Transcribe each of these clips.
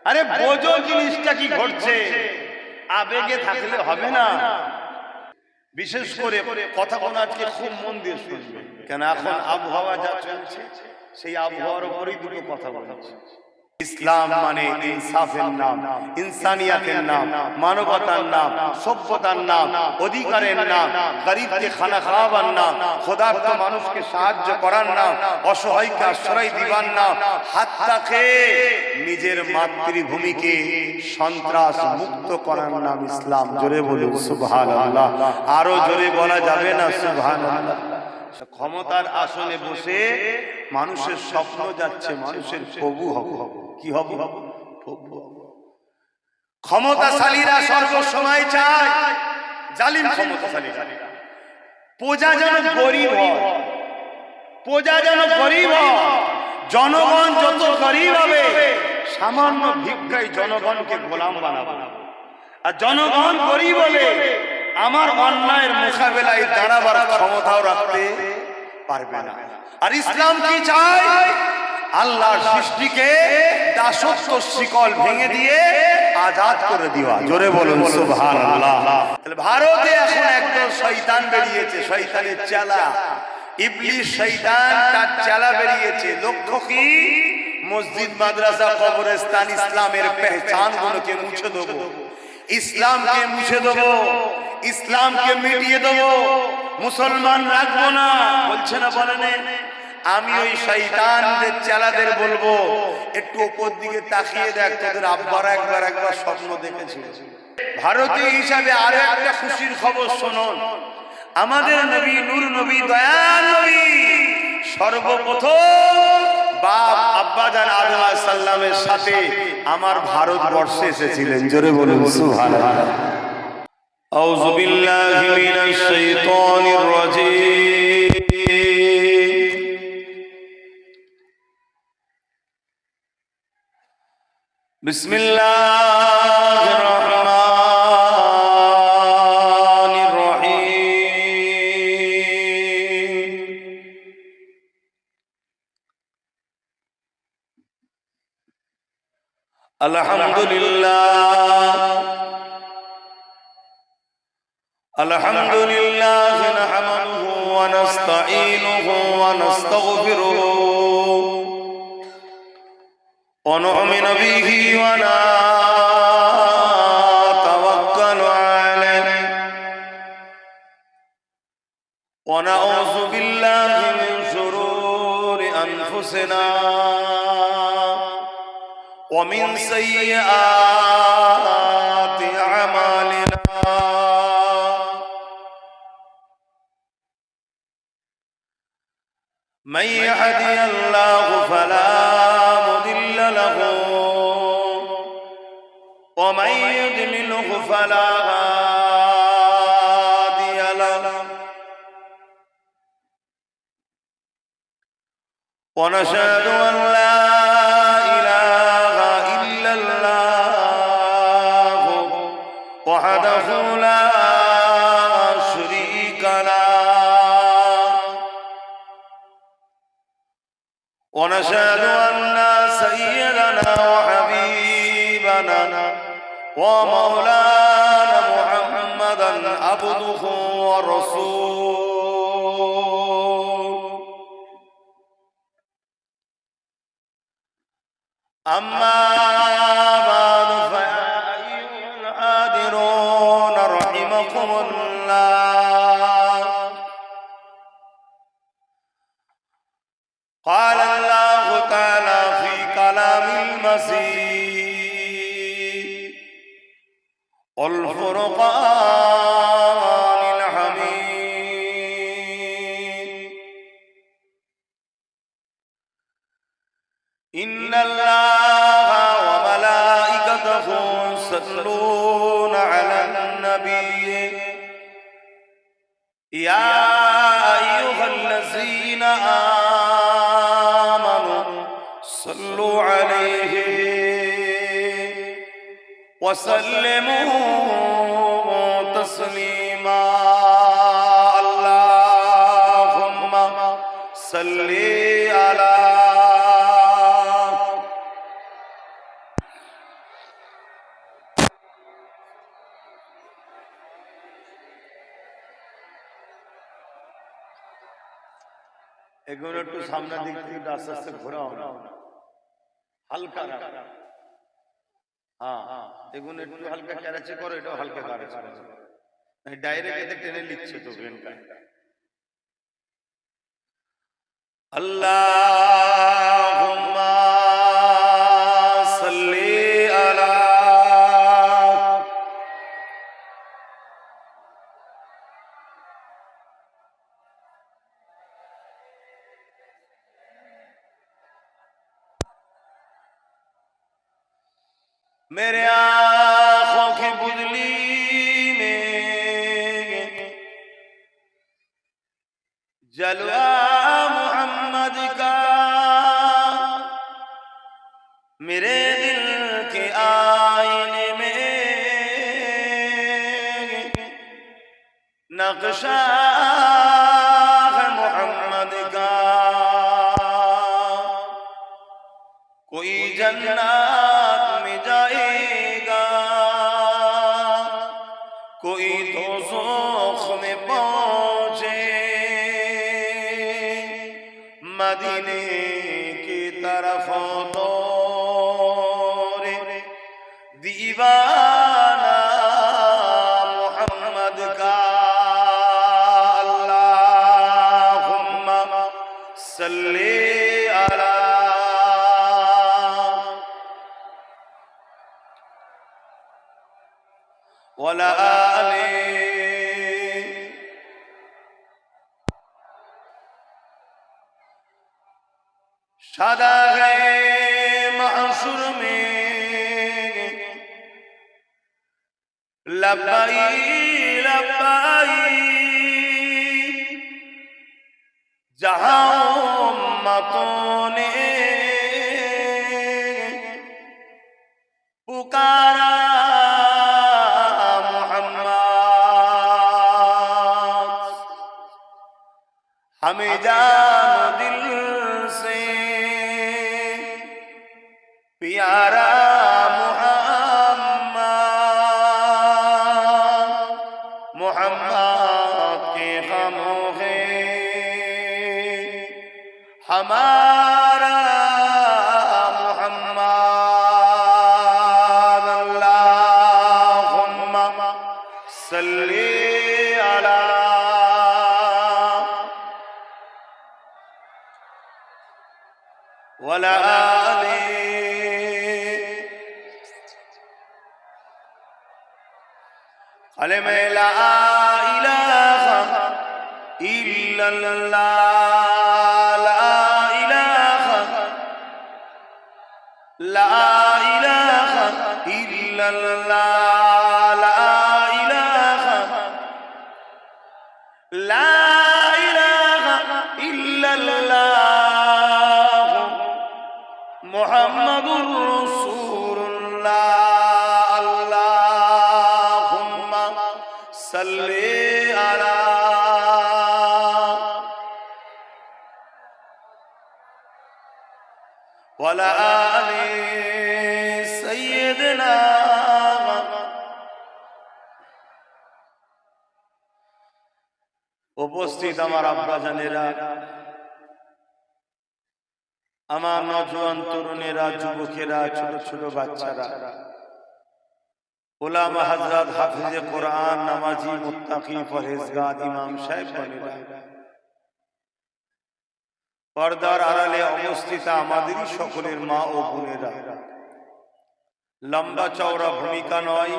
আরে বোঝো জিনিসটা কি ঘটছে, আবেগে থাকলে হবে না। বিশেষ করে কথাগুলো আজকে খুব মন দিয়ে শুনবে, কেন এখন আবহাওয়া যা চলছে সেই আবহাওয়ার উপরেই দুটো কথা বলছে। ইসলাম মানে ইনসাফের নাম, ইনসানিয়াতের নাম, মানবতার নাম, সভ্যতার নাম, অধিকারের নাম, গরিবকে খানা খাওয়াবার নাম, ক্ষুধার্ত মানুষকে সাহায্য করার নাম, অসহায়কে আশ্রয় দিবার নাম, হাত্তাকে নিজের মাতৃভূমিকে সন্ত্রাস মুক্ত করার নাম ইসলাম। জোরে বলুন সুবহানাল্লাহ। আরো জোরে বলা যাবে না সুবহানাল্লাহ। ক্ষমতার আসনে বসে মানুষের স্বপ্ন যাচ্ছে মানুষের প্রভু হব। কি হব? প্রভু। ক্ষমতাশালীরা সর্বসময় চায়, জালিম ক্ষমতাশালীরা, প্রজা যেন গরিব হয়, প্রজা যেন গরিব হয়। জনগণ যত গরিব হবে সামান্য ভিক্ষায় জনগণকে গোলাম বানাবো, আর জনগণ গরিব হলে আমার অন্যায়ের মোকাবেলায় দাঁড়াবার ক্ষমতাও রাখতে পারবে না। আর ইসলাম কি চায়? আল্লাহর সৃষ্টিকে দাসত্ব শিকল ভেঙে দিয়ে আজাদ করে দেওয়া। জোরে বলুন সুবহানাল্লাহ। তাহলে ভারতে এখন একদল শয়তান বেরিয়েছে, শয়তানের চেলা, ইবলিস শয়তান তার চেলা বেরিয়েছে। লক্ষ্য কি? মসজিদ, মাদ্রাসা, কবরস্থান, ইসলামের পেহচান গুলোকে মুছে দেবো, ইসলামকে মুছে দেবো, ইসলামকে মিটিয়ে দেবো, মুসলমান রাখবো না। বলছে না, বলেন? আমি ওই শয়তানদের চেলাদের বলবো, একটু উপর দিকে তাকিয়ে দেখ, তোদের আব্বারা একবার স্বপ্ন দেখেছিল। ভারতীয় হিসাবে আরো একটা খুশির খবর শুনুন। আমাদের নবী, নূর নবী, দয়াল নবী সর্বপ্রথম বাপ আব্বাজান আদম আলাইহিস সালামের সাথে আমার ভারতবর্ষে এসেছিলেন। জোরে বলুন সুবহানাল্লাহ। আউযু বিল্লাহি মিনাশ শাইতানির রাজীম। বিসমিল্লাহির রহমানির রহিম। আলহামদুলিল্লাহ, আলহামদুলিল্লাহ নাহমাদুহু ওয়া নাস্তাঈনুহু ওয়া নাস্তাগফিরুহু ওয়া নু'মিনু বিহি ওয়া নাতাওয়াক্কালু আলাইহি ওয়া নাউযু বিল্লাহি মিন শুরুরি আনফুসিনা ওয়া মিন সাইয়্যাতি আমালিনা। من يهدي الله فلا مضل له ومن يضلله فلا هادي له. ونشهد أن لا إله إلا الله وحده لا شريك له. ونشهد أن سيدنا وحبيبنا ومولانا محمدا عبده ورسوله. أما بعد فيا أيها الحاضرون رحمكم الله. قال الله تعالى في كلام المسيح والفرقان الحميد. إن الله وملائكته يصلون على النبي يا أيها الذين آمنوا صلوا عليه وسلموا تسليما. اللهم صل على এগুলো একটু সামনের দিক থেকে আস্তে আস্তে ঘোরাও না, হালকা হ্যাঁ, এগুলো একটু হালকা ক্যারেচে করো, এটাও হালকা ক্যারেচে করো, ডাইরেক্ট এতে টেনে নিচ্ছে তো ভেনটা। আল্লাহুম্মা সাল্লি আলা मेरे आँखों की बुदली में जलवा मोहम्मद का, मेरे दिल के आईने में नक्शा है मोहम्मद का। कोई जन्नत में जाएगा, कोई दोज़ख में पहुंचे, मदीने की तरफ दौड़े दीवाना मोहम्मद का। अल्लाहुम्मा सल्ली अला वला आले। शादा है महशुर में लब्बाई लब्बाई, जहां उम्मतों ने पुकारा हमें जानो दिल से प्यारा मोहम्मद, मोहम्मद के गमों है हमारा मोहम्मद। अल्लाहुम्मा सल्ली अला वला आले। कलमे ला इलाहा इल्लल्लाह, ला इलाहा इल्लल्लाह, ला इलाहा इल्लल्लाह, मुहम्मदुर रसूलुल्लाह। अल्लाहुम्मा सल्ली अला वला आले सय्यदना। उपस्थित আমার আব্বা জানেরা, আমার নওজোয়ান তরুণেরা, যুবকেরা, ছোট ছোট বাচ্চারা, উলামা হযরত, হাফিজে কোরআন, নামাজি, মুত্তাকি, পরহেজগার, ইমাম সাহেব বনেরা, পর্দার আড়ালে অবস্থিত আমাদেরই সকলের মা ও বোনেরা, লম্বা চওড়া ভূমিকা নয়,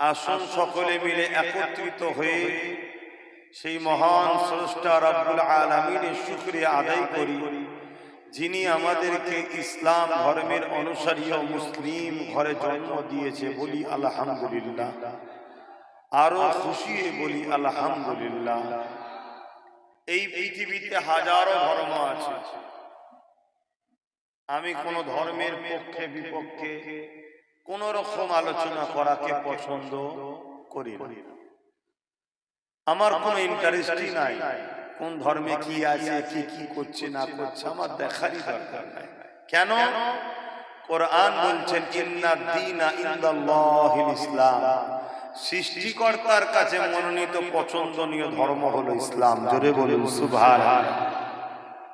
আসুন সকলে মিলে একত্রিত হয়ে সেই মহান স্রষ্টা রব্বুল আলামিনের শুকরিয়া আদায় করি, যিনি আমাদেরকে ইসলাম ধর্মের অনুসারী ও মুসলিম ঘরে জন্ম দিয়েছে। বলি আলহামদুলিল্লাহ, আরো খুশি বলি আলহামদুলিল্লাহ। এই পৃথিবীতে হাজারো ধর্ম আছে, আমি কোন ধর্মের পক্ষে বিপক্ষে কোন রকম আলোচনা করাকে পছন্দ করি না। আমার কোনো ইন্টারেস্টই নাই কোন ধর্মে কি আছে, কি কি করছে না করছে, আমার দেখারই দরকার নাই। কেন? কোরআন বলছেন ইন্নাদ দীনা ইনদাল্লাহিল ইসলাম, সৃষ্টিকর্তার কাছে মনোনীত পছন্দনীয় ধর্ম হলো ইসলাম। জোরে বলুন সুবহানাল্লাহ।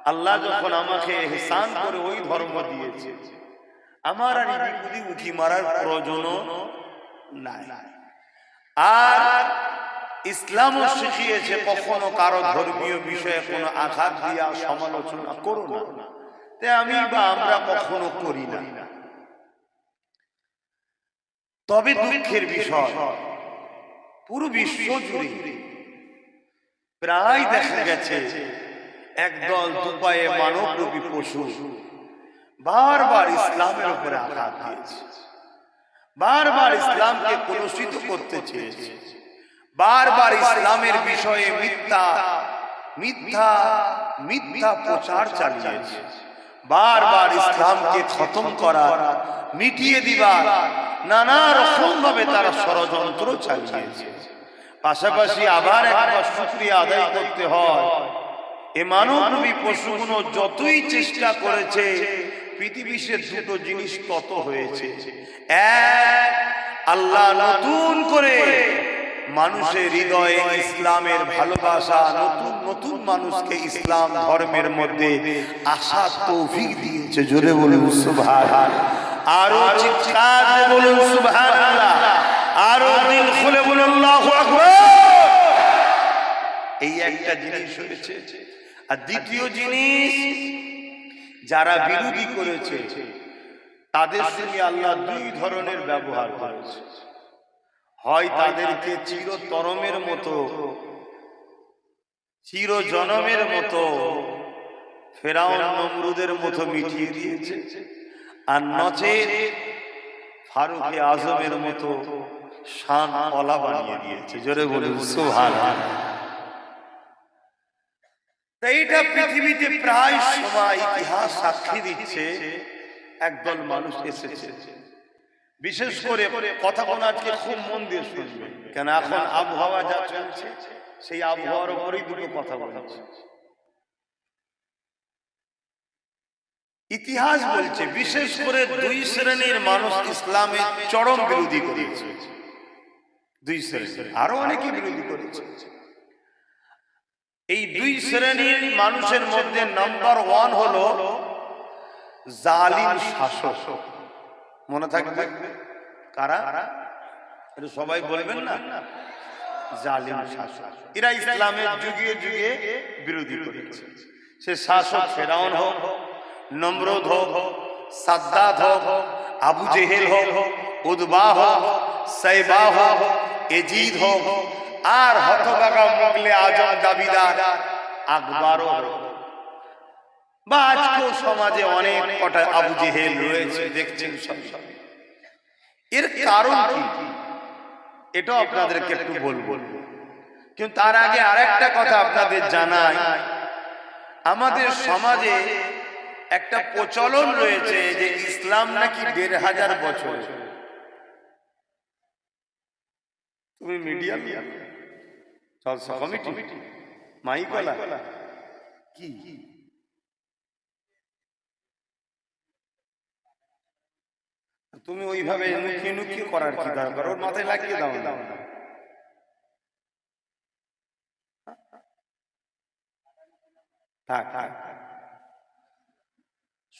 আল্লাহ যখন আমাকে ইহসান করে ওই ধর্ম দিয়েছে, আমার আর বিপদে উঠি মারার প্রয়োজনও নাই। আর ইসলামও শিখিয়েছে কখনো কারো ধর্মীয় বিষয়ে কোনো আঘাত দিয়া সমালোচনা করো না, তাই আমি বা আমরা কখনো করি না। তবে দুঃখের বিষয়, পুরো বিশ্ব জুড়ে প্রায় দেখা গেছে একদল দুপায়ে মানবরূপী পশু বারবার ইসলামের উপরে আঘাত দিয়েছে, বারবার ইসলামকে কলুষিত করতে চেয়েছে, বারবার ইসলামের বিষয়ে মিথ্যা মিথ্যা মিথ্যা প্রচার চালিয়েছে, বারবার ইসলামকে খতম করা, মিটিয়ে দিবা নানা রকম ভাবে তারা ষড়যন্ত্র চালিয়েছে। পাশাপাশি আবার একবার শুকরিয়া আদায় করতে হয়, এ মানবরূপী পশুগুলো যতই চেষ্টা করেছে, পৃথিবীতে দুটো জিনিস তত হয়েছে। এক, আল্লাহ নতুন করে মানুষের হৃদয়ে ইসলামের ভালোবাসা, নতুন নতুন মানুষকে ইসলাম ধর্মের মধ্যে আসার তৌফিক দিয়েছে। জোরে বলুন সুবহানাল্লাহ, আরো চিৎকার দিয়ে বলুন সুবহানাল্লাহ, আরো দিল খুলে বলুন আল্লাহু আকবার। এই একটা জিনিস হয়েছে। আর দ্বিতীয় জিনিস, যারা বিরোধী করেছে তাদের সঙ্গে আল্লাহ দুই ধরনের ব্যবহার করেছে। হয় তাদেরকে চিরতরমের মতো, চিরজনমের মতো, ফেরাউন নমরুদের মতো মিটিয়ে দিয়েছে, আর নচেত ফারুকে আজমের মতো শান কলা বানিয়ে দিয়েছে। জোরে বলুন সুবহানাল্লাহ। এইটা পৃথিবীতে প্রায় সময় ইতিহাস সাক্ষী দিচ্ছে, একদল মানুষ এসেছে। বিশেষ করে কথা কোন আজকে খুব মন দিয়ে শুনবে, কেন এখন আবহাওয়া যা চলছে সেই আবহাওয়ার উপরেই দুটো কথা বলছে। ইতিহাস বলছে বিশেষ করে দুই শ্রেণীর মানুষ ইসলামের চরম বিরোধী করেছে। দুই শ্রেণী, আরো অনেকে বিরোধী করেছে। এই দুই শ্রেণীর মানুষের মধ্যে নাম্বার 1 হলো জালিম শাসক। মনে থাকবে কারা? এটা সবাই বলবেন না? জালিম শাসক। এরা ইসলামের যুগে যুগে বিরোধী করেছে। সে শাসক ফেরাউন হোক, নমরুদ হোক, সাদ্দাত হোক, আবু জেহেল হোক, উদবা হোক, সাইবা হোক, এজিদ হোক, আর হতভাগা মুগলে আজম দাবিদার আকবর হোক, বা আজকেও সমাজে অনেক কটা আবু জেহেল রয়েছে, দেখছেন সব। এর কারণ কি এটাও আপনাদেরকে একটু বলবো, কিন্তু তার আগে আরেকটা কথা আপনাদের জানাই। আমাদের সমাজে একটা প্রচলন রয়েছে যে ইসলাম নাকি ১৫০০ বছর। তুমি মিডিয়া কমিটি মাইকলা কি তুমি ওইভাবে নুকিয়ে নুকিয়ে করার কি দরকার? ওর মাথায় লাগিয়ে দাও না।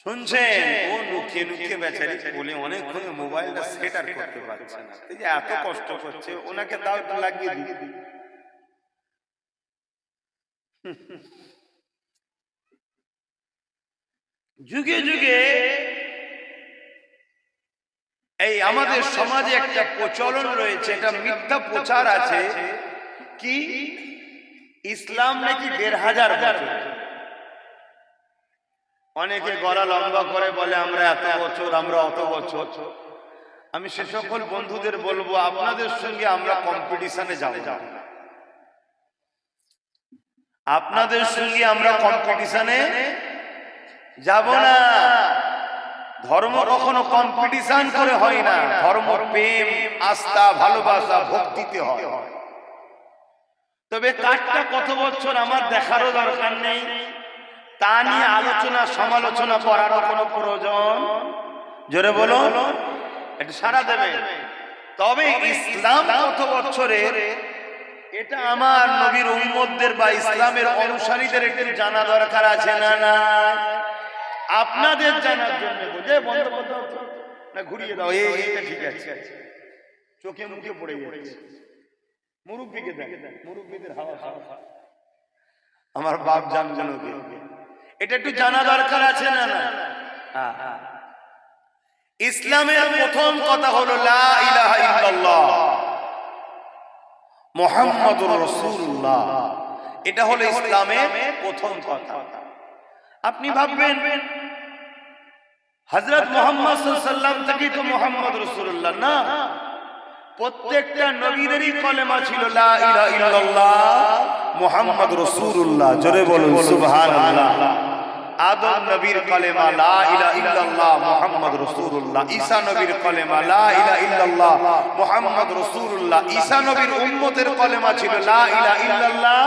শুনছেন? ও নুকিয়ে নুকিয়ে বেচারি বলে অনেকক্ষণ মোবাইলটা সেট আর করতে পারছে না, এই যে এত কষ্ট করছে, ওনাকে দাও একটু লাগিয়ে দিই। যুগে যুগে এই আমাদের সমাজে একটা প্রচলন রয়েছে, এটা মিথ্যা প্রচার আছে কি ইসলাম নাকি ১৫০০ বছর। অনেকে গলা লম্বা করে বলে আমরা এত বছর, আমরা অত বছর। আমি সে সকল বন্ধুদের বলবো, আপনাদের সঙ্গে আমরা কম্পিটিশনে যাব না, আপনাদের সঙ্গে আমরা কম্পিটিশনে যাব না। ধর্ম কখনো কম্পিটিশন করে হয় না, ধর্ম প্রেম, আস্থা, ভালোবাসা, ভক্তিতে হয়। তবে কাজটা কত বছর আমার দেখারও দরকার নেই, তা নিয়ে আলোচনা সমালোচনা করারও কোনো প্রয়োজন। জোরে বলুন, এটা সারা দেবে। তবে ইসলাম কত বছরের এটা আমার নবীর উম্মতদের বা ইসলামের অনুসারীদের একটু জানা দরকার আছে না? না, আপনাদের জানার জন্য বুঝে বন্ধ বন্ধ না ঘুরিয়ে দাও, এইটা ঠিক আছে, চোখে মুখে পড়ে যাচ্ছে। মুরব্বীকে দেন, মুরব্বীদের হাওয়া খাওয়া আমার বাপ জানবেন, এটা একটু জানা দরকার আছে না? না, ইসলামের প্রথম কথা হলো লা ইলাহা ইল্লাল্লাহ মুহাম্মাদুর রাসূলুল্লাহ। এটা হলো ইসলামের প্রথম কথা। আপনি ভাববেন হযরত মুহাম্মদ সাল্লাল্লাহু আলাইহি ওয়াসাল্লাম থেকে তো মুহাম্মদ রাসূলুল্লাহ না, প্রত্যেকটা নবীদেরই কলেমা ছিল লা ইলাহা ইল্লাল্লাহ মুহাম্মদ রাসূলুল্লাহ। জোরে বলুন সুবহানাল্লাহ। আদম নবীর কলেমা লা ইলাহা ইল্লাল্লাহ মুহাম্মদ রাসূলুল্লাহ। ঈসা নবীর কলেমা লা ইলাহা ইল্লাল্লাহ মুহাম্মদ রাসূলুল্লাহ। ঈসা নবীর উম্মতের কলেমা ছিল লা ইলাহা ইল্লাল্লাহ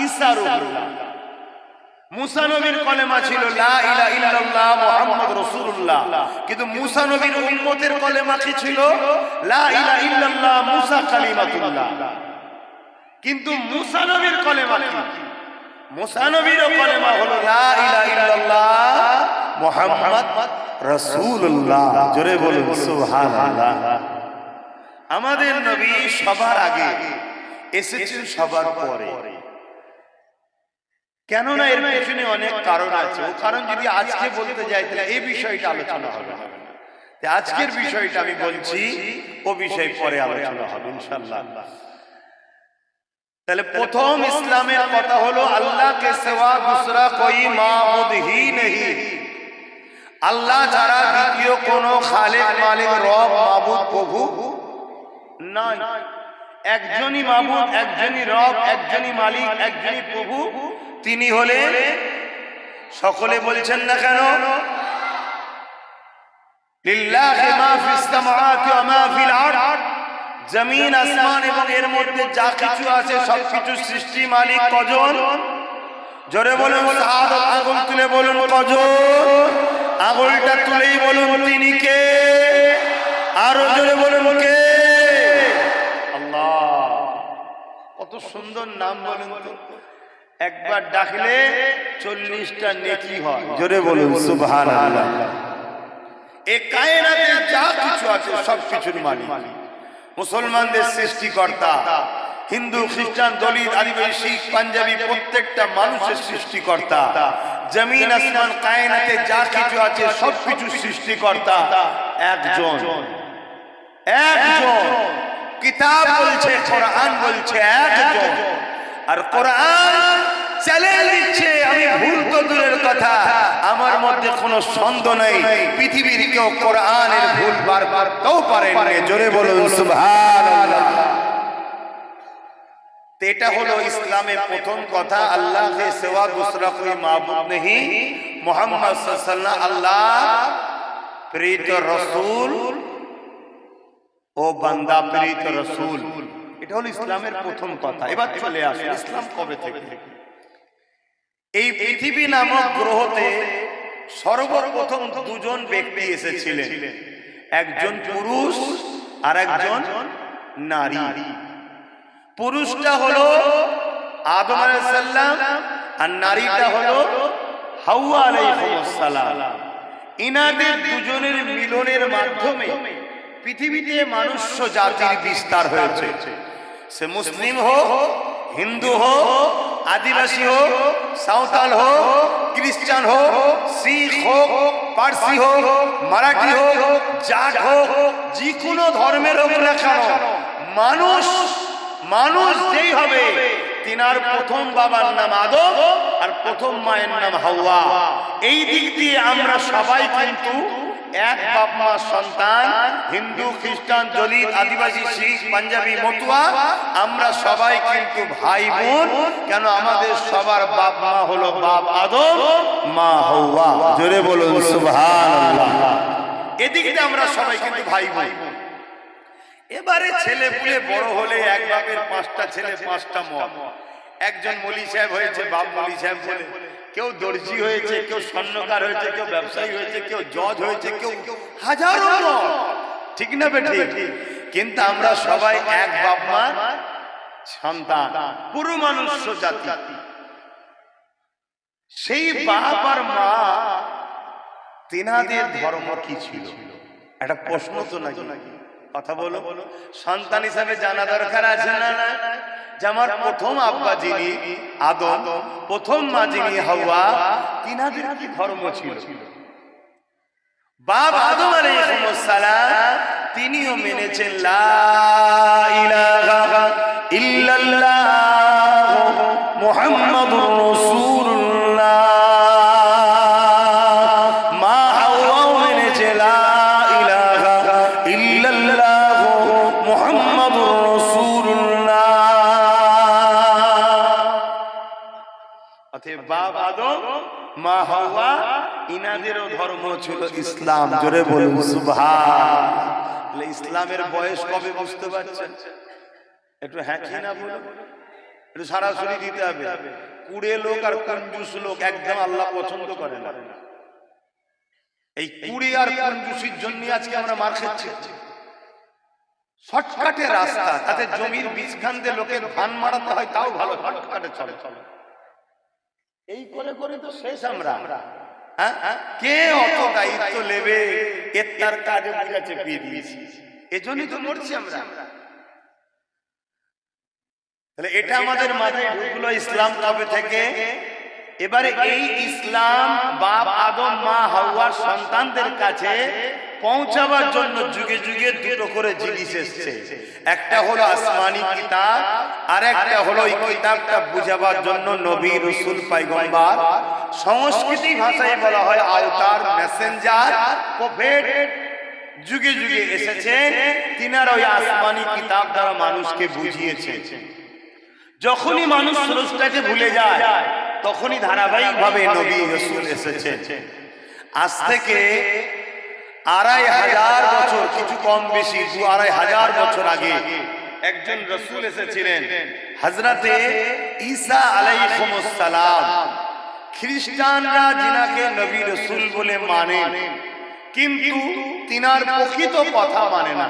ঈসা রাসূলুল্লাহ। মুসা নবীর কলেমা ছিল লা ইলাহা ইল্লাল্লাহ মুহাম্মদ রাসূলুল্লাহ। কিন্তু মুসা নবীর উম্মতের কলেমা কি ছিল? লা ইলাহা ইল্লাল্লাহ মুসা কালিমাতুল্লাহ। কিন্তু মুসা নবীর কলেমা কি? মুসা নবীর কলেমা হলো লা ইলাহা ইল্লাল্লাহ মুহাম্মদ রাসূলুল্লাহ। জোরে বলুন সুবহানাল্লাহ। আমাদের নবী সবার আগে এসেছেন সবার পরে। কেননা এর পেছনে অনেক কারণ আছে। ও কারণ যদি আজকে বলতে যাই তাহলে এই বিষয়টা আলোচনা হবে না। আজকের বিষয়টা আমি বলছি, ও বিষয় পরে আলোচনা হবে ইনশাআল্লাহ। তাহলে প্রথম ইসলামের কথা হলো আল্লাহ কে সিওয়া दूसरा कोई माबूद ही नहीं। আল্লাহ ছাড়া দ্বিতীয় কোনো খালেক মালিক রব মাবুদ প্রভু নাই। একজনই মাবুদ, একজনই রব, একজনই মালিক, একজনই প্রভু, তিনি হলেন। সকলে বলছেন না কেন? লিল্লাহি মা ফিস সামাওয়াতি ওয়া মা ফিল আরদ। জমিন আসমান এবং এর মধ্যে যা কিছু আছে সবকিছু সৃষ্টি মালিক কজন? জোরে বলুন শাহাদাত আগুন তুলে বলুন কজন? আগুনটা তুলেই বলুন তিনি কে? আরো জোরে বলুন কে? আল্লাহ। কত সুন্দর নাম বলুন তো। একবার ডাকলে 40টা নেকি হয়। জোরে বলুন সুবহানাল্লাহ। এই কায়নাতে যা কিছু আছে সবকিছুর মালিক, মুসলমানদের সৃষ্টিকর্তা, হিন্দু খ্রিস্টান দলিত আদিবাসী শিখ পাঞ্জাবি প্রত্যেকটা মানুষের সৃষ্টিকর্তা, জমিন আসমান কায়নাতে যা কিছু আছে সবকিছু সৃষ্টিকর্তা একজন। একজন। কিতাব বলছে, কোরআন বলছে একজন। আর কোরআন চ্যালেঞ্জ দিচ্ছে, আমি ভুল তো দূরের কথা, আমার মধ্যে কোনো সন্দেহ নেই পৃথিবীর কেউ কোরআনের ভুল বার করতেও পারে না। জোরে বলুন সুবহানাল্লাহ। এটা হলো ইসলামের প্রথম কথা। আল্লাহ কে সিওয়া दूसरा कोई माबूद नहीं, মুহাম্মদ সাল্লাল্লাহু আলাইহি ওয়াসাল্লাম আল্লাহ প্রেরিত রাসূল ও বান্দা প্রেরিত রাসূল। এটা হলো ইসলামের প্রথম কথা। এবার চলে আসুন ইসলাম কবে থেকে। এই পৃথিবী নামক গ্রহতে সর্বপ্রথম দুজন ব্যক্তি এসেছিলেন, একজন পুরুষ আর একজন নারী। পুরুষটা হলো আদম আলাইহিস সালাম আর নারীটা হলো হাওয়া আলাইহিস সালাম। ইনাদের দুজনের মিলনের মাধ্যমে পৃথিবীতে মনুষ্য জাতির বিস্তার হয়েছে। সে মুসলিম হোক, হিন্দু হোক, আদিবাসী হোক, সাঁওতাল হোক, খ্রিস্টান হোক, শিখ হোক, পারসি হোক, মারাঠি হোক, জাট হোক, যে কোনো ধর্মের হোক না কেন, মানুষ যেই হবে তিনার প্রথম বাবার নাম আদম আর প্রথম মায়ের নাম হাওয়া। এই দিক দিয়ে আমরা সবাই কিন্তু এক বাপ মা সন্তান। হিন্দু খ্রিস্টান দলিত আদিবাসী শিখ পাঞ্জাবি মতুয়া আমরা সবাই কিন্তু ভাই বোন। কেন? আমাদের সবার বাপ মা হলো বাপ আদম, মা হাওয়া। জোরে বলুন সুবহানাল্লাহ। এদিকে আমরা সবাই কিন্তু ভাই বোন। এবারে ছেলে পুলে বড় হলে এক বাপের 5টা ছেলে 5টা মত। একজন মলি সাহেব হয়েছে বাপ মলি সাহেব বলে, কেউ দর্জি হয়েছে, কেউ স্বর্ণকার হয়েছে, কেউ ব্যবসায়ী হয়েছে, কেউ জজ হয়েছে, কেউ হাজারো মত। ঠিক না বেঠিক? কিন্তু আমরা সবাই এক বাপ মা সন্তান, পুরো মানুষ্য জাতি। সেই বাপ আর মা তিনাদের ধর্ম কি ছিল? একটা প্রশ্ন তো নাকি? কথা বলো। সন্তান হিসাবে জানা দরকার আছে না? যে আমার প্রথম আব্বা যিনি আদম, প্রথম মা যিনি হাওয়া, তিনাদের কি ধর্ম ছিল? বাপ আদম আলাইহিস সালাম তিনিও মেনেছেন লা ইলাহা ইল্লাল্লাহ মুহাম্মাদুর রাসূলুল্লাহ। মা হাওয়া মেনেছে লা ইলাহা ইল্লাল্লাহ মুহাম্মাদুর রাসূলুল্লাহ। অতএব বাপ আদম, মা হাওয়া, ইনাদেরও ধর্ম ছিল ইসলাম। জোরে বলুন সুবহান। ইসলামের বয়স কবে বুঝতে পারছেন? একটু হ্যাঁ কি না বলুন, একটু সরাসরি দিতে হবে। কুড়ে লোক আর কঞ্জুস লোক একদম আল্লাহ পছন্দ করে না। এই কুড়ে আর কঞ্জুসির জন্য আজকে আমরা মার খাচ্ছি। শর্টকাটে রাস্তা, তাতে জমির বীজখান দিয়ে লোকের ধান মারাতে হয়, তাও ভালো শর্টকাটে চলে। এই করে করে তো শেষ আমরা। কে অত দায়িত্ব নেবে? এর তার কাজে বুঝা চেপিয়ে দিয়েছি, এজন্যই তো মরছি আমরা। তাহলে এটা আমাদের মাথায় ঢুকলো ইসলাম কবে থেকে? এবারে এই ইসলাম বাপ আদম মা হাওয়ার সন্তানদের কাছে পৌঁছাবার জন্য যুগে যুগে দুটো করে জিনিস এসছে। একটা হলো আসমানি কিতাব, আর একটা হলো এই কিতাবটা বুঝাবার জন্য নবী রাসূল পয়গম্বর, সংস্কৃতি ভাষায় বলা হয় আওতার, মেসেঞ্জার, প্রফেট। যুগে যুগে এসেছে, তিনারা ওই আসমানি কিতাব দ্বারা মানুষকে বুঝিয়েছে। যখনই মানুষ স্রষ্টাকে ভুলে যায়, তখনই ধারাবাহিকভাবে নবী রাসূল এসেছে। আজ থেকে 2500 বছর, কিছু কম বেশি 2500 বছর আগে একজন রাসূল এসেছিলেন, হযরতে ঈসা আলাইহিস সালাম। খ্রিস্টানরা যিনাকে নবী রাসূল বলে মানে, কিন্তু তিনার প্রকৃত কথা মানে না।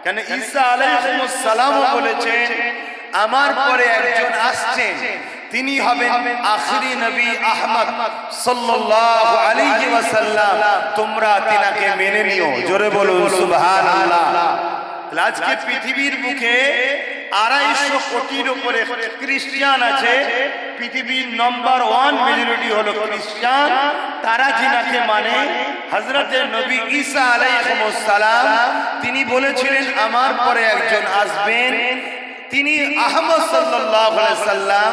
কেন? ঈসা আলাইহিস সালাম বলেছেন আমার পরে একজন আসছেন, তিনি হবেন আখিরি নবী আহমদ সাল্লাল্লাহু আলাইহি ওয়াসাল্লাম, তোমরা তিনাকে মেনে নিও। জোরে বলুন সুবহানাল্লাহ। আজকে পৃথিবীর বুকে 250 কোটির উপরে খ্রিস্টান আছে। পৃথিবীর নম্বর 1 মেজরিটি হলো খ্রিস্টান। তারা যিনাকে মানে হযরতে নবী ঈসা আলাইহিস সালাম, তিনি বলেছিলেন আমার পরে একজন আসবেন, তিনি আহমদ সাল্লাল্লাহু আলাইহি সাল্লাম,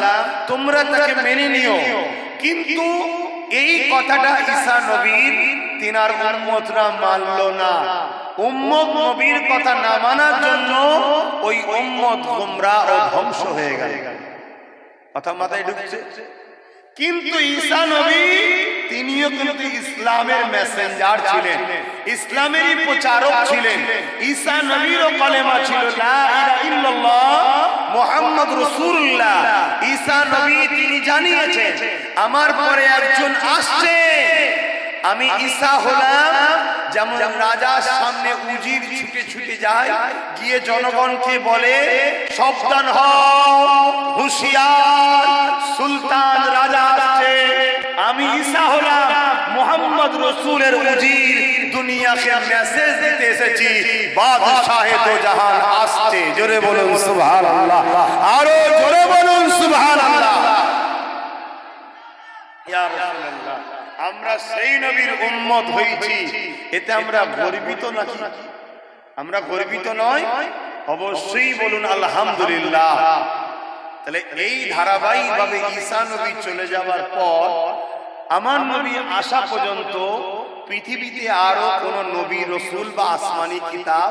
তোমরা তাকে মেনে নিও। কিন্তু এই কথাটা ঈসা নবীর তিনার উম্মতরা মানল না। উম্মত নবীর কথা না মানার জন্য ওই উম্মত গোমরাহ ও ধ্বংস হয়ে গেল। কথা মাথায় ঢুকছে? কিন্তু ঈসা নবী তিনিও কিন্তু ইসলামের মেসেঞ্জার ছিলেন, ইসলামেরই প্রচারক ছিলেন। ঈসা নবীরও কলেমা ছিল লা ইলাহা ইল্লাল্লাহ মুহাম্মাদুর রাসূলুল্লাহ। ঈসা নবী তিনি জানিয়েছেন আমার পরে একজন আসছে, আমি ঈসা হলাম। যেমন রাজার সামনে উজির ছুটে ছুটে যায়, গিয়ে জনগণকে বলে সাবধান হও, হুঁশিয়ার, সুলতান রাজা আসছে। আমি ঈসা হলাম মুহাম্মদ রাসূলের উজির, দুনিয়াকে মেসেজ দিতে এসেছি, বাদশাহে দো জাহান আসছে। জোরে বলুন সুবহানাল্লাহ, আরো জোরে বলুন সুবহানাল্লাহ। ইয়া রাসূলুল্লাহ, আমরা সেই নবীর উম্মত হয়েছি, এতে আমরা গর্বিত নাকি? আমরা গর্বিত নয়? অবশ্যই বলুন আলহামদুলিল্লাহ। তাহলে এই ধারাবাহিকভাবে ঈসা নবী চলে যাওয়ার পর আমার নবী আসা পর্যন্ত পৃথিবীতে আরো কোন নবী রাসূল বা আসমানি কিতাব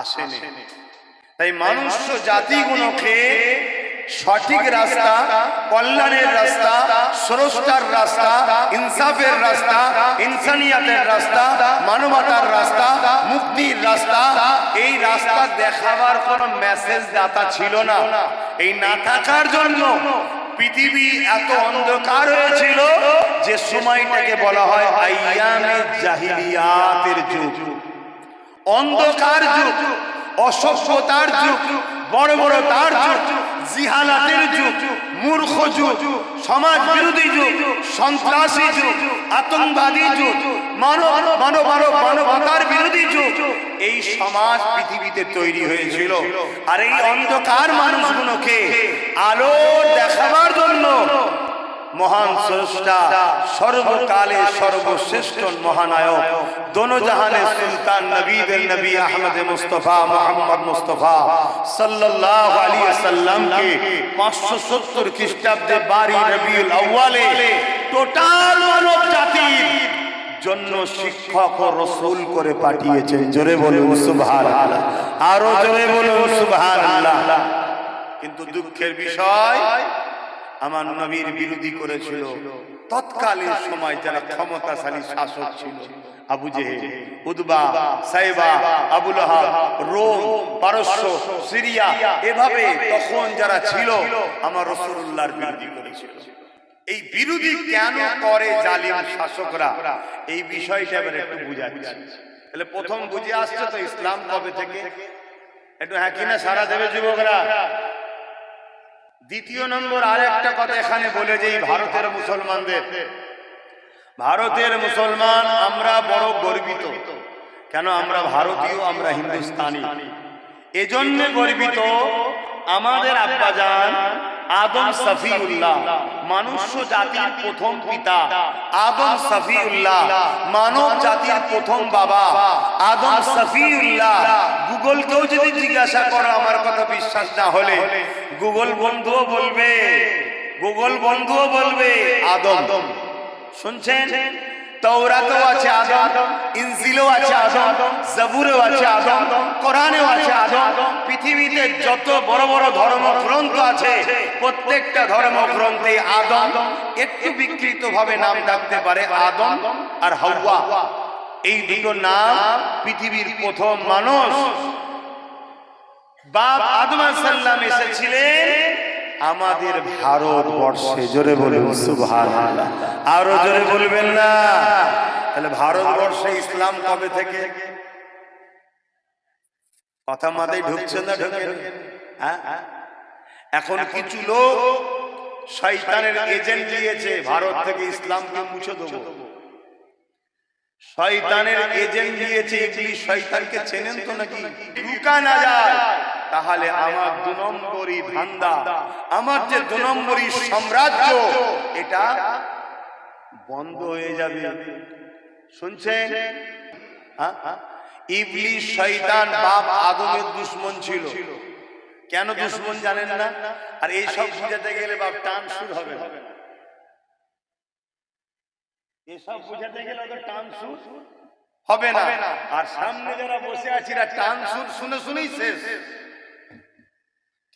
আসেনি। তাই মানুষ জাতিগুলোকে সঠিক রাস্তা, কল্যাণের রাস্তা, স্রষ্টার রাস্তা, ইনসাফের রাস্তা, ইনসানিয়াতের রাস্তা, মানবতার রাস্তা, মুক্তির রাস্তা, এই রাস্তা দেখাবার কোনো মেসেজ দাতা ছিল না। এই না থাকার জন্য পৃথিবী এত অন্ধকার হয়েছিল যে সময়টাকে বলা হয় আইয়ামে জাহিলিয়াতের যুগ, অন্ধকার যুগ। অসভ্যতার যুগ, বড় বড় তার যুগ, জিহালাতের যুগ, মূর্খ যুগ, সমাজ বিরোধী যুগ, সন্ত্রাসী যুগ, আতঙ্কবাদী যুগ, মানবতার বিরোধী যুগ, এই সমাজ পৃথিবীতে তৈরি হয়েছিল। আর এই অন্ধকার মানুষগুলোকে আলো দেখাবার জন্য মহান স্রষ্টা, সর্বকালে সর্বশ্রেষ্ঠ মহানায়ক, দোনো জাহানের সুলতান, নবীদের নবী আহমদ মুস্তফা মুহাম্মদ মুস্তফা সাল্লাল্লাহু আলাইহি ওয়াসাল্লামকে 570 খ্রিস্টাব্দে 12 রবিউল আউয়ালে টোটাল মানব জাতির জন্য শিক্ষক ও রাসূল করে পাঠিয়েছেন। জোরে বলুন সুবহানাল্লাহ, আরো জোরে বলুন সুবহানাল্লাহ। কিন্তু দুঃখের বিষয়, আমার নবীর বিরোধী করেছিল তৎকালীন সময় যারা ক্ষমতাশালী শাসক ছিল, আবু জেহেল, উতবা, সাইবা, আবু লাহাব, রোম, পারস্য, সিরিয়া, এভাবে তখন যারা ছিল আমার রাসূলুল্লাহর বিরোধী করেছিল। এই বিরোধী কেন করে জালিম শাসকরা, এই বিষয়টা এবার একটু বুঝাচ্ছি। তাহলে প্রথম বুঝে আসছে তো ইসলাম কবে থেকে, একটু হ্যাঁ কিনা সারা দেবে যুবকরা। দ্বিতীয় নম্বর আরেকটা কথা এখানে বলে যে ভারতের মুসলমান আমরা বড় গর্বিত। কেন আমরা ভারতীয়, আমরা হিন্দুস্তানি, এজন্য গর্বিত। আমাদের আব্বাজান আদম সফিউল্লাহ, মানুষ্য জাতির প্রথম পিতা আদম সফিউল্লাহ, মানব জাতির প্রথম বাবা আদম সফিউল্লাহ। গুগলকেও যদি জিজ্ঞাসা করো আমার কথা বিশ্বাস না হলে, গুগল বন্ধুও বলবে আদম। শুনছেন? তাওরাতেও আছে আদম, ইনজিলেও আছে আদম, জাবুরেও আছে আদম, কোরআনেও আছে আদম। পৃথিবীতে যত বড় বড় ধর্মগ্রন্থ আছে প্রত্যেকটা ধর্মগ্রন্থে আদম একটু বিকৃত ভাবে নাম থাকতে পারে, আদম আর হাওয়া, এই দুটো নাম পৃথিবীর প্রথম মানুষ বাপ আদম আলাইহিস সালাম এসেছিলেন আমাদের ভারতবর্ষে। জোরে বলুন সুবহানাল্লাহ, আরো জোরে বলবেন না। তাহলে ভারতবর্ষে ইসলাম কবে থেকে? কথা মাথায় ঢুকছে না? ঢুকে? এখন কিছু লোক শয়তানের এজেন্ট দিয়েছে, ভারত থেকে ইসলামকে মুছে দেবো। শয়তানের এজেন্ট দিয়েছে, ইবলিস শয়তানকে চেনেন তো নাকি? ঢুকা না যায় তাহলে আমার 2 নম্বরই ধান্দা, আমার যে 2 নম্বরই সাম্রাজ্য, এটা বন্ধ হয়ে যাবে। শুনছেন? ইবলিস শয়তান বাপ আদমের দুশমন ছিল। কেন দুশমন জানেন না? আর এই সব বুঝাতে গেলে বাপ টান শুরু হবে না, এসব বুঝাতে গেলে ওদের টান সুর হবে না। আর সামনে যারা বসে আছি টান সুর শুনে শুনেই শেষ।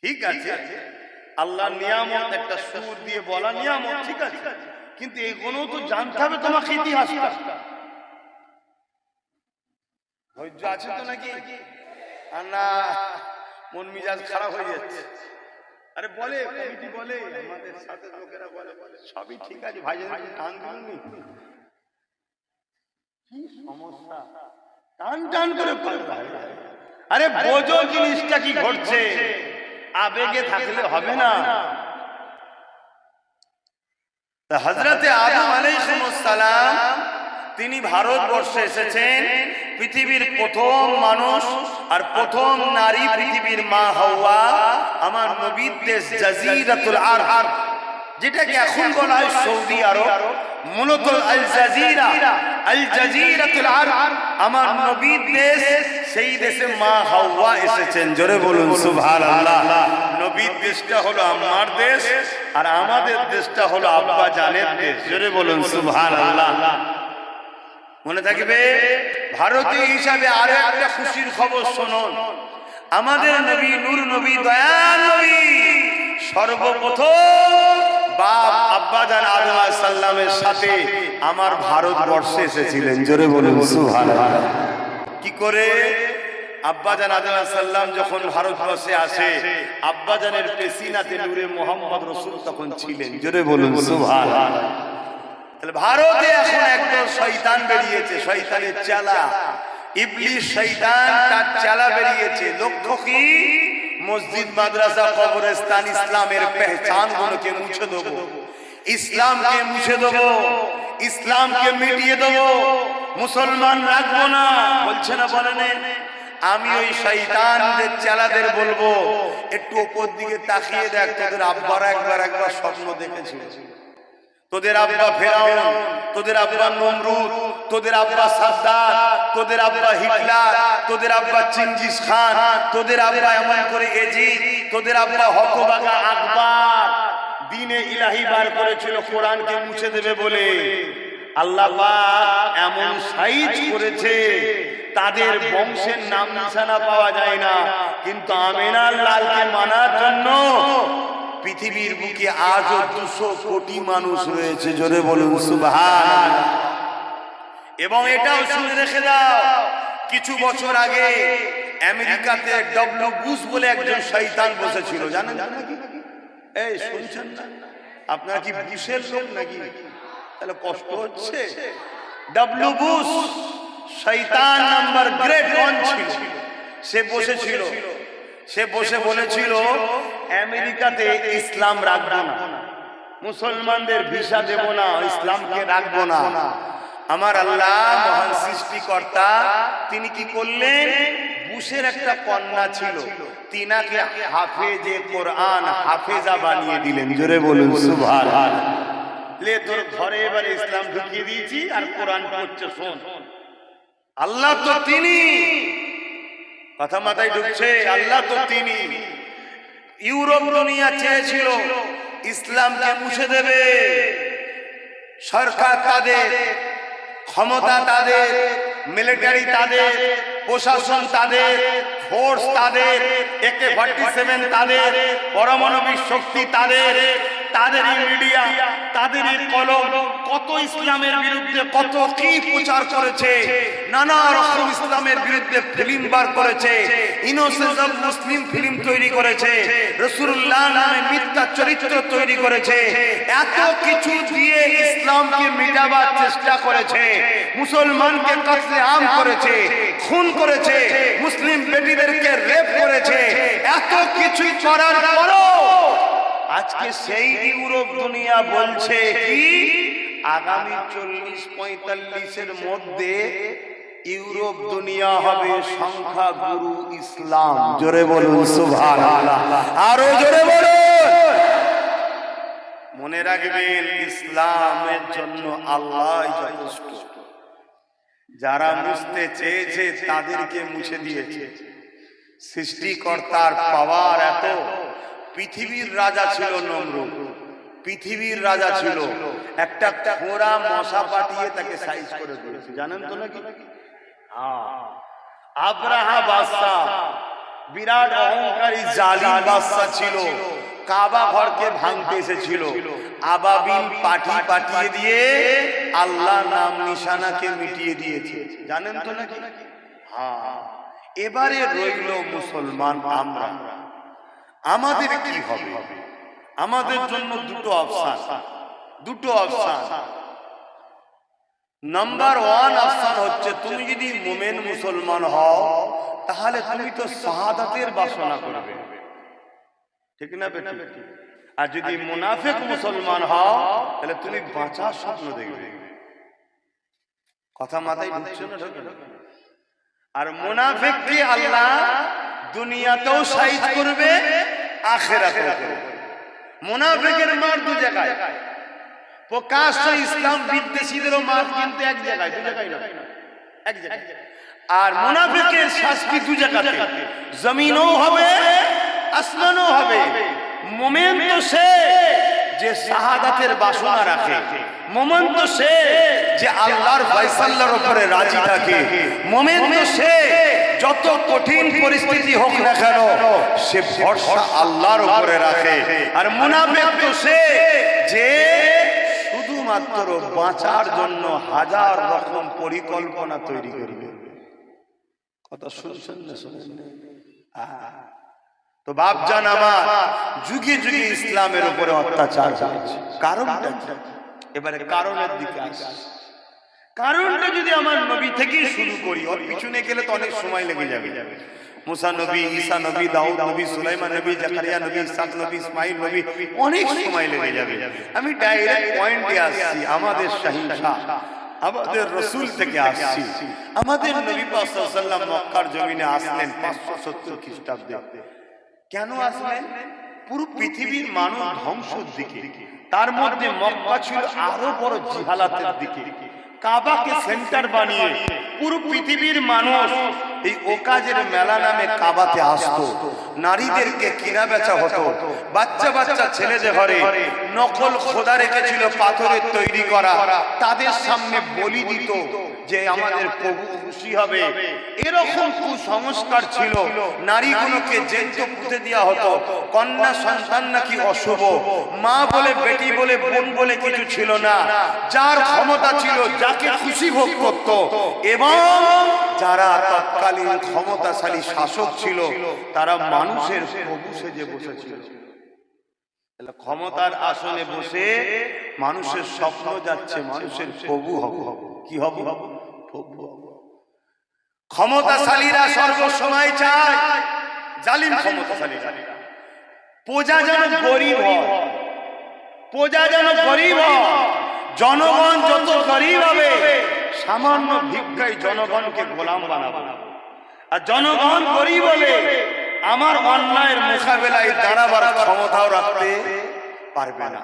ঠিক আছে, আল্লাহ নিয়ামত একটা সুর দিয়ে বলা নিয়ামত, ঠিক আছে, কিন্তু এগুলো তো জানতে হবে তোমাকে ইতিহাসটা। ধৈর্য আছে তো নাকি? আর না মন মিজাজ খারাপ হয়ে যাচ্ছে। আরে বলে কমিটি বলে, আমাদের সাথে লোকেরা বলে সবই ঠিক আছে ভাই, টান দিলনি কি সমস্যা, টান করে বলে। আরে বোঝো জিনিসটা কি ঘটছে, আবেগে থাকলে হবে না। হযরতে আদম আলাইহিস সালাম তিনি ভারতবর্ষে এসেছেন, পৃথিবীর প্রথম মানুষ আর প্রথম নারী পৃথিবীর মা হাওয়া। আমার নবীর দেশ জাজিরাতুল আরব, যেটাকে এখন বলা হয় সৌদি আরব, মূলত আল জাজিরাতুল আরব আমার নবীর দেশ। সেই দেশে মা হাওয়া এসেছেন। জোরে বলুন সুবহানাল্লাহ। নবীর দেশটা হলো আমার দেশ আর আমাদের দেশটা হলো আব্বা জানের দেশ। জোরে বলুন সুবহানাল্লাহ। মনে থাকবে, ভারতীয় হিসাবে আরো একটা খুশির খবর শুনুন। আমাদের নবী, নূর নবী, দয়াল নবী সর্বপ্রথম বাপ আব্বাজান আদম আলাইহিস সালামের সাথে আমার ভারতবর্ষে এসেছিলেন। জোরে বলুন সুবহানাল্লাহ। কি করে? আব্বাজান আদম আলাইহিস সালাম যখন ভারতবর্ষে আসে, আব্বাজানের পেশিনাতে নূরে মুহাম্মদ রাসূল তখন ছিলেন। জোরে বলুন সুবহানাল্লাহ। তাহলে ভারতে এখন একদল শয়তান বেরিয়েছে, শয়তানের চালা। ইবলিস শয়তান তার চালা বেরিয়েছে। লক্ষ্য কি? মসজিদ, মাদ্রাসা, কবরস্থান ইসলামের পেহচানগুলোকে মুছে দেবো, ইসলামকে মুছে দেবো, ইসলামকে মিটিয়ে দেবো, মুসলমান রাখবো না। বলছে না, বলেন? আমি ওই শয়তানদের চেলাদের বলবো, একটু উপর দিকে তাকিয়ে দেখ, তোদের আব্বারা একবার স্বপ্ন দেখেছিল। তোদের আব্বা ফেরাউন, তোদের আব্বা নমরুদ, তোদের আব্বা সাদ্দাত, তোদের আব্বা হিটলার, তোদের আব্বা চেঙ্গিস খান, তোদের আব্বা এমন করে এজিদ, তোদের আব্বা হতভাগা আকবর দ্বীনে ইলাহি বার করেছিল কোরআনকে মুছে দেবে বলে। আল্লাহ পাক এমন সাইজ করেছে তাদের বংশের নাম নিশানা পাওয়া যায় না, কিন্তু আমিনার লালকে মানার জন্য পৃথিবীর বুকে আজও 200 কোটি মানুষ রয়েছে। জোরে বলুন সুবহানাল্লাহ। এবং এটাও শুনে রেখে দাও, কিছু বছর আগে আমেরিকাতে ডব্লিউ বুশ বলে একজন শয়তান বসেছিল, জানেন নাকি? এই শুনছেন না? আপনারা কি বুশের লোক নাকি? তাহলে কষ্ট হচ্ছে। ডব্লিউ বুশ শয়তান নাম্বার গ্রেড 1 ছিল। সে বসেছিল, সে বসে বলেছিল আমেরিকাতে ইসলাম রাখবো না, মুসলমানদের ভিসা দেব না, ইসলামকে রাখবো না। আমার আল্লাহ মহান সৃষ্টিকর্তা তিনি কি করলেন? বুশের একটা কন্যা ছিল, তিনাকে হাফেজে কোরআন, হাফেজা বানিয়ে দিলেন। জোরে বলুন সুবহানাল্লাহ। লে তোর ঘরে এবারে ইসলাম ঢুকিয়ে দিয়েছি আর কোরআন পড়ছে, শোন। আল্লাহ তো তিনি, কথা মাথায় ঢুকছে? আল্লাহ তো তিনি। ইউরোপ দুনিয়া চেয়েছিল ইসলামকে মুছে দেবে, সরকার তাদের, ক্ষমতা তাদের, মিলিটারি তাদের, প্রশাসন তাদের, ফোর্স তাদের, AK-47 তাদের, পারমাণবিক শক্তি তাদের, তাদেরই মিডিয়া, তাদেরই কলম, কত ইসলামের বিরুদ্ধে কত কি প্রচার করেছে, নানা রকম ইসলামের বিরুদ্ধে ফিল্ম বার করেছে, ইনোসেন্স অফ মুসলিম ফিল্ম তৈরি করেছে, রাসূলুল্লাহ নামে মিথ্যা চরিত্র তৈরি করেছে, এত কিছু দিয়ে ইসলামকে মিটাবার চেষ্টা করেছে, মুসলমানকে কতলে আম করেছে, খুন করেছে, মুসলিম বেটিদেরকে রেপ করেছে। এত কিছু করার পরও আজকে সেই ইউরোপ দুনিয়া বলছে কি আগামী 40-45 মধ্যে ইউরোপ দুনিয়া হবে সংখ্যা গুরু ইসলাম। জোরে বলুন সুবহানাল্লাহ, আরো জোরে বলুন। মনে রাখবেন, ইসলামের জন্য আল্লাহ যথেষ্ট। যারা মুছতে চেয়েছে তাদেরকে মুছে দিয়েছে। সৃষ্টিকর্তার পাওয়ার এত। পৃথিবীর রাজা ছিল নমরুদ, পৃথিবীর রাজা ছিল, একটা খোঁড়া মশা পাঠিয়ে তাকে সাইজ করে দিয়েছে, জানেন তো নাকি? আব্রাহা বাদশা বিরাট অহংকারী জালিম বাদশা ছিল, কাবা ঘরকে ভাঙতে এসেছিল, আবাবিল পাঠি পাঠিয়ে দিয়ে আল্লাহ নাম নিশানাকে মিটিয়ে দিয়েছে, জানেন তো নাকি? এবারে রইল মুসলমান আমরা, আমাদের কি হবে? আমাদের জন্য দুটো অপশন, দুটো অপশন। নাম্বার 1 অপশন হচ্ছে, তুমি যদি মুমিন মুসলমান হও তাহলে তুমি তো শাহাদাতের বাসনা করবে, ঠিক না বেটি? আর যদি মুনাফিক মুসলমান হও তাহলে তুমি বাঁচার স্বপ্ন দেখবে। কথা মাথায় ঢুকছে না? আর মুনাফিককে আল্লাহ দুনিয়াতেও সাইজ করবে, আখিরাতেও করবে। মুনাফিকের মার দু জায়গায়, প্রকাশ্য ইসলাম বিদ্বেষীদেরও মার কিন্তু এক জায়গায়, দু জায়গায় না, এক জায়গায়। আর মুনাফিকের শাস্তি দু জায়গাতে, জমিনও হবে আসমানও হবে। মুমিন তো সে যে শাহাদাতের বাসনা রাখে, মুমিন তো সে যে আল্লাহর ফয়সালার উপরে রাজি থাকে, মুমিন তো সে যত কঠিন পরিস্থিতি হোক না কেন সে ভরসা আল্লাহর উপরে রাখে। আর মুনাফিক তো সে যে শুধুমাত্র বাঁচার জন্য হাজার রকম পরিকল্পনা তৈরি করবে। কথা শুনছেন না? শুনছেন? তো বাপজান আমার, যুগে যুগে ইসলামের উপরে অত্যাচার হয়েছে, কারণটা এবারে কারণের দিকে আসে। কারণটা যদি আমার নবী থেকেই শুরু করি, ওর পিছনে গেলে তো অনেক সময় লেগে যাবে। মুসা নবী, ঈসা নবী, দাউদ নবী, সুলাইমান নবী, জাকারিয়া নবী, ইসহাক নবী, ইসমাঈল নবী, অনেক সময় লেগে যাবে। আমি ডাইরেক্ট পয়েন্টে আসছি। আমাদের শাহিনশাহ, আমাদের রসুল থেকে আসছি। আমাদের নবী পাক সাল্লাল্লাহু আলাইহি ওয়াসাল্লাম মক্কার জমিনে আসলেন 570 খ্রিস্টাব্দে। কেন আসলেন? পুরো পৃথিবীর মানুষ ধ্বংসের দিকে, তার মধ্যে মক্কা ছিল আরো বড় জিহালাতের দিকে। কাবাকে সেন্টার বানিয়ে পুরো পৃথিবীর মানুষ এই ওকাজের মেলা নামে কাবাতে আসতো। নারীদেরকে কিনা বেচা হতো। বাচ্চা বাচ্চা ছেলেদের ঘরে নকল খোদা রেখেছিল পাথরের তৈরি করা, তাদের সামনে বলি দিত যে আমাদের প্রভু খুশি হবে। এরকম কুসংস্কার ছিল। নারীগুলোকে জেদ্য পুঁতে দেওয়া হতো। কন্যা সন্তান নাকি অশুভ, মা বলে বেটি বলে বোন বলে কিছু ছিল না। যার ক্ষমতা ছিল যাকে খুশি ভোগ করত। এবং যারা তৎকালীন ক্ষমতাশালী শাসক ছিল তারা মানুষের প্রভু সেজে বসেছিল। ক্ষমতার আসনে বসে মানুষের স্বপ্ন যাচ্ছে মানুষের প্রভু হব। কি হব? প্রভু হব। ক্ষমতাশালীরা সর্বসময় চায়, জালিম ক্ষমতাশালীরা, প্রজা যেন গরিব হয়, প্রজা যেন গরিব হয়। জনগণ যত গরিব হবে সামান্য ভিক্ষায় জনগণকে গোলাম বানাবো। আর জনগণ গরিব হলে আমার অন্যায়ের মোকাবেলায় দাঁড়াবার ক্ষমতাও রাখতে পারবে না।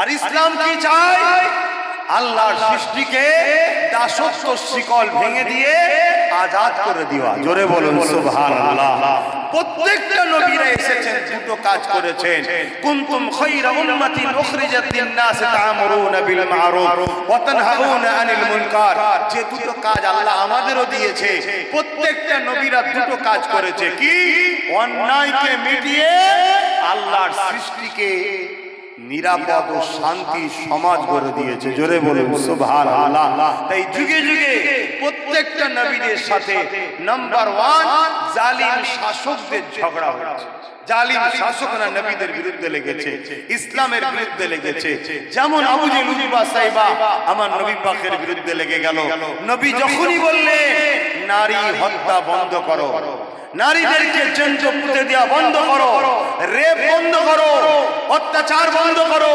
আর ইসলাম কি চায়? আল্লাহর সৃষ্টিকে দাসত্ব শিকল ভেঙে দিয়ে আজাদ করে দেওয়া। জোরে বলুন সুবহানাল্লাহ। প্রত্যেকটা নবীরা এসেছেন, দুটো কাজ করেছেন। কুনতুম খায়রা উম্মাতিন উখরিজাত লিন-নাস তা'মুরুনা বিল মা'রুফ ওয়া তানহাউনা আনিল মুনকার। যে দুটো কাজ আল্লাহ আমাদেরও দিয়েছে, প্রত্যেকটা নবীরা দুটো কাজ করেছে। কি? অন্যায়কে মিটিয়ে আল্লাহর সৃষ্টিকে নিরাপদ ও শান্তি সমাজ গড়ে দিয়েছে। জোরে বলুন সুবহানাল্লাহ। তাই যুগে যুগে প্রত্যেকটা নবীদের সাথে নাম্বার 1 জালিম শাসকদের ঝগড়া হয়েছে। জালিম শাসকরা নবীদের বিরুদ্ধে লেগেছে, ইসলামের বিরুদ্ধে লেগেছে। যেমন আবু জেহেল উতবা সাইবা আমার নবী পাকের বিরুদ্ধে লেগে গেল। নবী যখনই বললেন নারী হত্যা বন্ধ করো, নারীদেরকে জেন্দ পুঁতে দেওয়া বন্ধ করো, রেপ বন্ধ করো, অত্যাচার বন্ধ করো,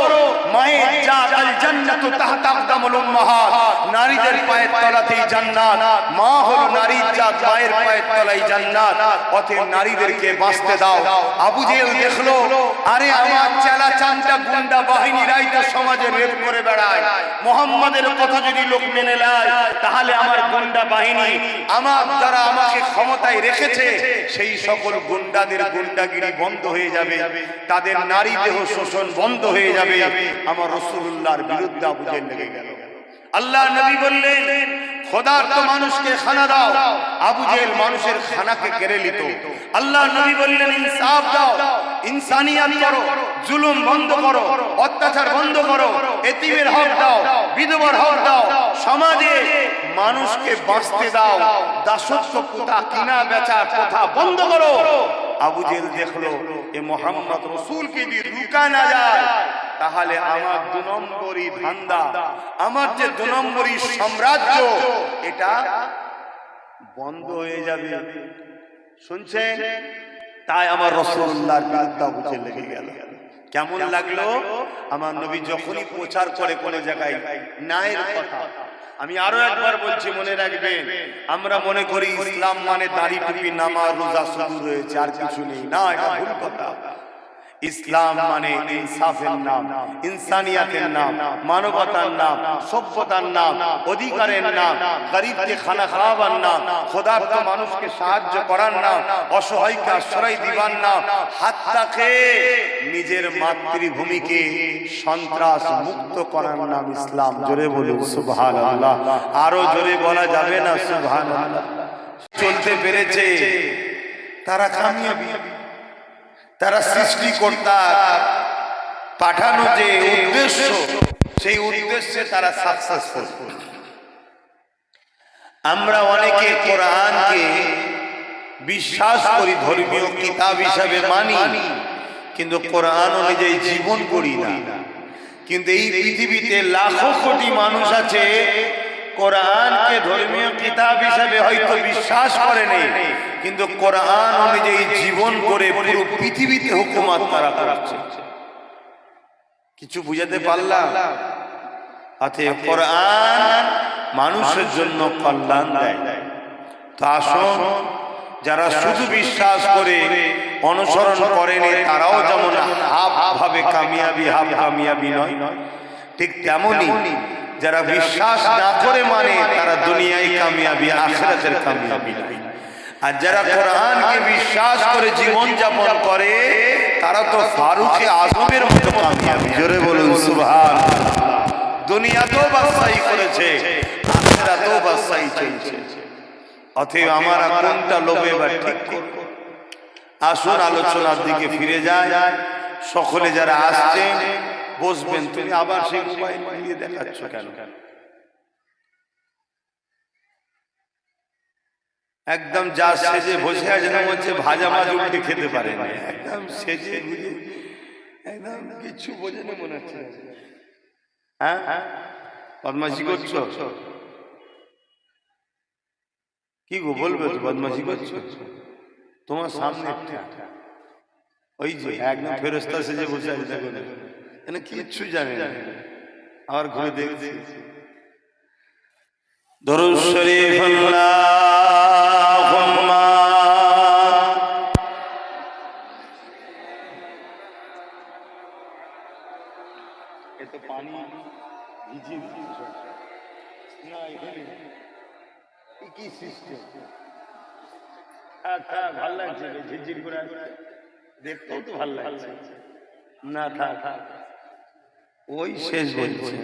মায়ের জাত আল জান্নাতু তাহতা আকদামুল উম্মাহাত, নারীদের পায়ের তলাতেই জান্নাত। মা হলো নারীর জাত, মায়ের পায়ের তলায় জান্নাত। অতএব নারীদেরকে বাঁচতে দাও। আবু জেহেল দেখলো, আরে আমার চেলা চামচা গুন্ডা বাহিনীরাই তো সমাজে রেপ করে বেড়ায়। মুহাম্মাদের কথা যদি লোক মেনে নেয় তাহলে আমার গুন্ডা বাহিনী, আমার যারা আমাকে ক্ষমতায় রেখেছে সেই সকল গুন্ডাদের গুন্ডাগিরি বন্ধ হয়ে যাবে, তাদের নারী দেহ শোষণ বন্ধ হয়ে যাবে। আমার রাসূলুল্লাহর বিরুদ্ধে আবু জেহেল লেগে গেল। আল্লাহ নবী বললেন খোদার তো মানুষকে খানা দাও। আবু জেহেল মানুষের খানাকে কেড়ে নিত। আল্লাহ নবী বললেন ইনসাফ দাও, ইনসানিয়াত করো, জুলুম বন্ধ করো, অত্যাচার বন্ধ করো, এতিমের হক দাও, বিধবার হক দাও, সমাজে মানুষকে বাঁচতে দাও, দাসত্ব প্রথা কিনা বেচা প্রথা বন্ধ করো। আবু জেহেল দেখলো এ মুহাম্মদ রাসূলকে যদি রুকা না যায় তাহলে আমার 2 নম্বরই ধান্দা, আমার যে 2 নম্বরই সাম্রাজ্য এটা বন্ধ হয়ে যাবে। শুনছেন? তাই আমার রাসূলুল্লাহর বিরুদ্ধে আবু জেহেল লেগে গেল। কেমন লাগলো? আমার নবী যখনই প্রচার করে কোন জায়গায় ন্যায়ের কথা, আমি আরো একবার বলছি মনে রাখবেন, আমরা মনে করি ইসলাম মানে দাড়ি টুপি নামাজ রোজা শুধু রয়েছে আর কিছু নেই। না, এটা ভুল কথা। ইসলাম মানে ইনসাফের নাম, ইনসানিয়াতের নাম, মানবতার নাম, সভ্যতার নাম, অধিকারের নাম, গরিবকে খানা খাওয়াবার নাম, ক্ষুধার্ত মানুষকে সাহায্য করার নাম, অসহায়কে আশ্রয় দিবার নাম, হাত্তাকে নিজের মাতৃভূমিকে সন্ত্রাস মুক্ত করার নাম ইসলাম। জোরে বলুন সুবহানাল্লাহ। আরো জোরে বলা যাবে না সুবহানাল্লাহ। চলতে পেরেছে তারা কামিয়াবি, তারা সৃষ্টিকর্তা পাঠানো যে উদ্দেশ্য সেই উদ্দেশ্যে তারা সাকসেসফুল। আমরা অনেকে কোরআনকে বিশ্বাস করি, ধর্মীয় কিতাব হিসাবে মানি, কিন্তু কোরআন অনুযায়ী জীবন করি না। কিন্তু এই পৃথিবীতে লাখো কোটি মানুষ আছে কোরআনকে ধর্মীয় কিতাব হিসেবে হয়তো বিশ্বাস করেনি, কিন্তু কোরআন অনুযায়ী জীবন করে পুরো পৃথিবীতে হুকুমত তারা করছে। কিছু বুঝাতে পারলাম? অতএব কোরআন মানুষের জন্য কল্যাণ দেয়। তো আসুন, যারা শুধু বিশ্বাস করে অনুসরণ করেনি তারাও যেমন হাফ ভাবে কামিয়াবি, হাফ কামিয়াবি নয়, ঠিক তেমনি যারা বিশ্বাস না করে মানে তারা দুনিয়ায় কামিয়াবি, আখিরাতের কামিয়াবি নয়। আর যারা কোরআনকে বিশ্বাস করে জীবন যাপন করে তারা তো ফারুকে আজমের মতো কামিয়াবি। জোরে বলুন সুবহানাল্লাহ। দুনিয়াতেও বাদশাহী করেছে, আখিরাতেও বাদশাহী চলছে। অতএব আমরা কোনটা লোভে বা ঠিক করব? আসুন আলোচনার দিকে ফিরে যায়। সকলে যারা আসছেন বসবেন। তুমি আবার সেই মোবাইল নিয়ে দেখাচ্ছ কেন? একদম যা সেজে বসে আছে না, হচ্ছে ভাজা মাছ উল্টে খেতে পারে না, একদম সেজে গুজে একদম কিছু বোঝে না মনে হচ্ছে। হ্যাঁ, বদমাশি করছো? কি গো বলবে তো বদমাশি করছো? তোমার সামনে ওই যে একদম ফেরেশতা সেজে বসে আছে, দেখো না, এনে কিচ্ছু জানে না। আর ঘুরে দেখছি দরুদ শরীফ আল্লাহুম্মা এত পানি ভিজিয়ে না, এখানে কি সিস্টেম? ভাল লাগছে ঝিরঝির করে, দেখতেও তো ভাল লাগছে না। থাক ওই শেষ বলছে।